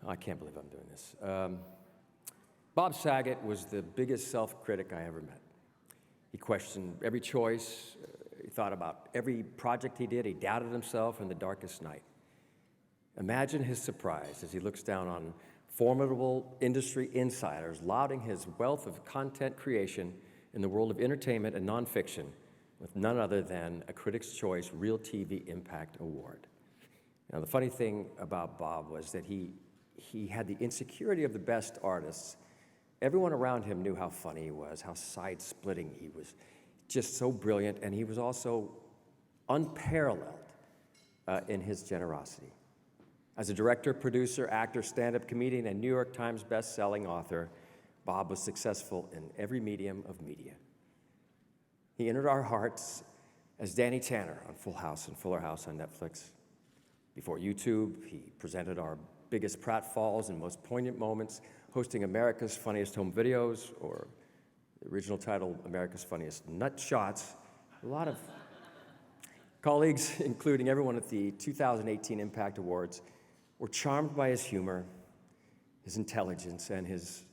I can't believe I'm doing this. Bob Saget was the biggest self-critic I ever met. He questioned every choice. He thought about every project he did. He doubted himself in the darkest night. Imagine his surprise as he looks down on formidable industry insiders lauding his wealth of content creation in the world of entertainment and nonfiction with none other than a Critics' Choice Real TV Impact Award. Now, the funny thing about Bob was that he had the insecurity of the best artists. Everyone around him knew how funny he was, how side-splitting he was, just so brilliant, and he was also unparalleled in his generosity. As a director, producer, actor, stand-up comedian, and New York Times best-selling author, Bob was successful in every medium of media. He entered our hearts as Danny Tanner on Full House and Fuller House on Netflix. Before YouTube, he presented our biggest pratfalls and most poignant moments, hosting America's Funniest Home Videos, or the original title, America's Funniest Nut Shots. A lot of colleagues, including everyone at the 2018 Impact Awards, were charmed by his humor, his intelligence, and his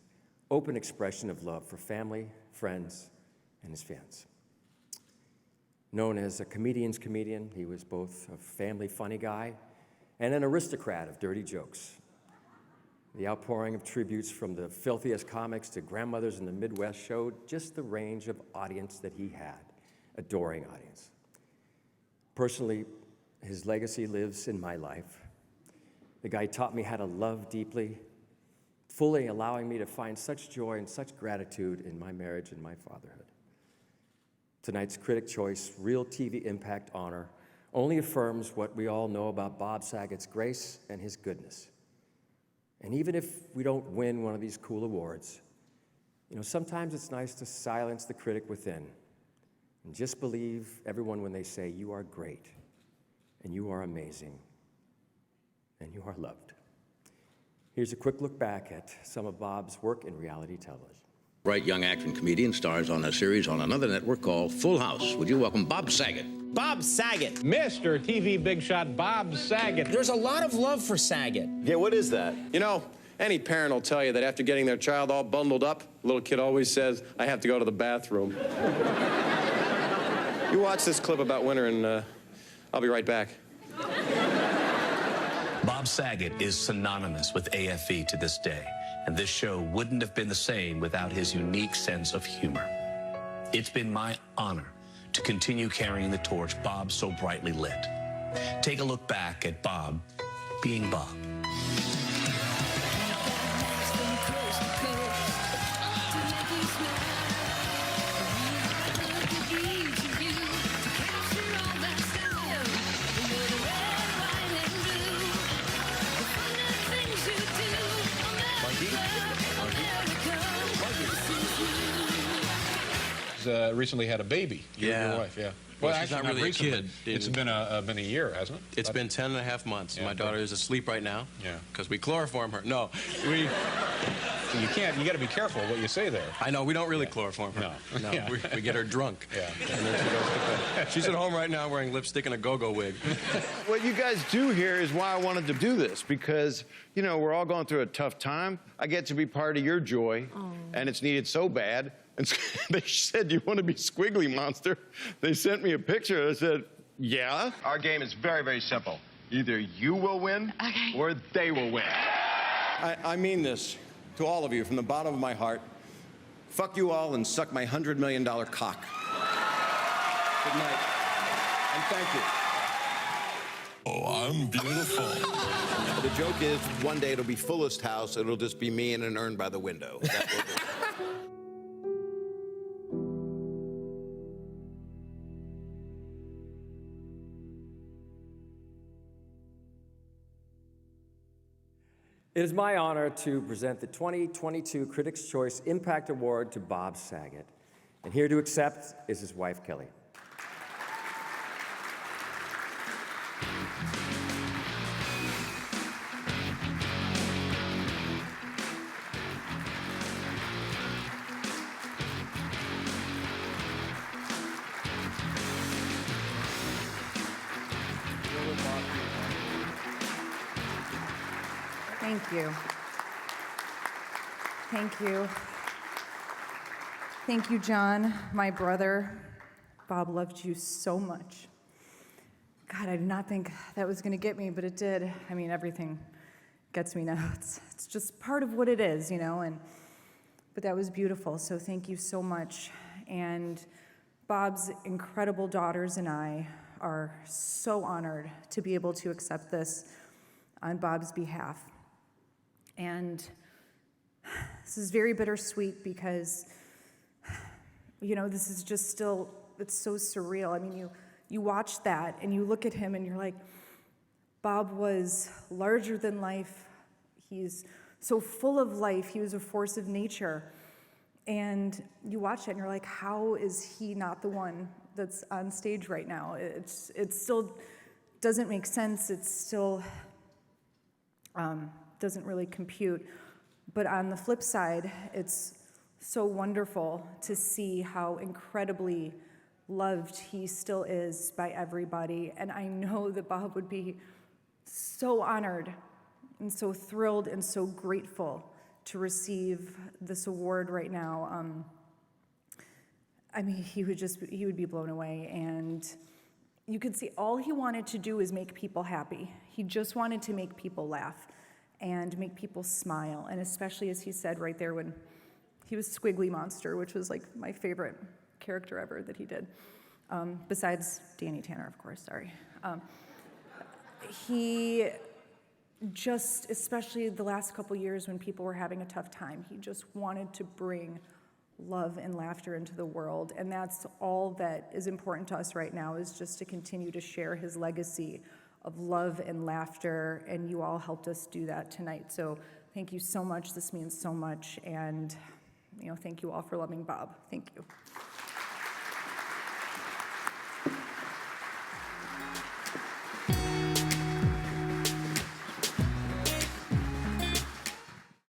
open expression of love for family, friends, and his fans. Known as a comedian's comedian, he was both a family funny guy and an aristocrat of dirty jokes. The outpouring of tributes from the filthiest comics to grandmothers in the Midwest showed just the range of audience that he had, adoring audience. Personally, his legacy lives in my life. The guy taught me how to love deeply, fully allowing me to find such joy and such gratitude in my marriage and my fatherhood. Tonight's Critic Choice Real TV Impact honor only affirms what we all know about Bob Saget's grace and his goodness. And even if we don't win one of these cool awards, sometimes it's nice to silence the critic within and just believe everyone when they say, you are great, and you are amazing, and you are loved. Here's a quick look back at some of Bob's work in reality television. Bright young actor and comedian stars on a series on another network called Full House. Would you welcome Bob Saget? Bob Saget. Mr. TV big shot Bob Saget. There's a lot of love for Saget. Yeah, what is that? Any parent will tell you that after getting their child all bundled up, the little kid always says, I have to go to the bathroom. You watch this clip about winter and I'll be right back. Bob Saget is synonymous with AFE to this day, and this show wouldn't have been the same without his unique sense of humor. It's been my honor to continue carrying the torch Bob so brightly lit. Take a look back at Bob being Bob. Recently had a baby. You and your wife, yeah. Well, she's not really a kid. It's been a year, hasn't it? It's been 10 and a half months. Yeah, my daughter is asleep right now. Yeah. Because we chloroform her. No, you got to be careful what you say there. I know, we don't really chloroform her. No. Yeah. We get her drunk. Yeah. And then she goes to bed. She's at home right now wearing lipstick and a go-go wig. What you guys do here is why I wanted to do this, because, we're all going through a tough time. I get to be part of your joy, and it's needed so bad. And they said, do you want to be Squiggly Monster? They sent me a picture. I said, yeah. Our game is very, very simple. Either you will win, or they will win. I mean this to all of you from the bottom of my heart. Fuck you all and suck my $100 million cock. Good night, and thank you. Oh, I'm beautiful. The joke is, one day it'll be Fullest House. It'll just be me in an urn by the window. That will be. It is my honor to present the 2022 Critics' Choice Impact Award to Bob Saget. And here to accept is his wife, Kelly. Thank you. Thank you. Thank you, John, my brother. Bob loved you so much. God, I did not think that was going to get me, but it did. I mean, everything gets me now. It's just part of what it is, you know, but that was beautiful, so thank you so much. And Bob's incredible daughters and I are so honored to be able to accept this on Bob's behalf. And this is very bittersweet because, you know, this is just still, it's so surreal. I mean, you watch that and you look at him and you're like, Bob was larger than life. He's so full of life. He was a force of nature. And you watch it and you're like, how is he not the one that's on stage right now? It still doesn't make sense. It still doesn't really compute. But on the flip side, it's so wonderful to see how incredibly loved he still is by everybody. And I know that Bob would be so honored and so thrilled and so grateful to receive this award right now. I mean, he would be blown away. And you could see all he wanted to do is make people happy. He just wanted to make people laugh and make people smile. And especially, as he said right there when he was Squiggly Monster, which was like my favorite character ever that he did, besides Danny Tanner, of course, sorry. He just, especially the last couple years when people were having a tough time, he just wanted to bring love and laughter into the world. And that's all that is important to us right now, is just to continue to share his legacy of love and laughter. And you all helped us do that tonight. So thank you so much. This means so much. And, you know, thank you all for loving Bob. Thank you.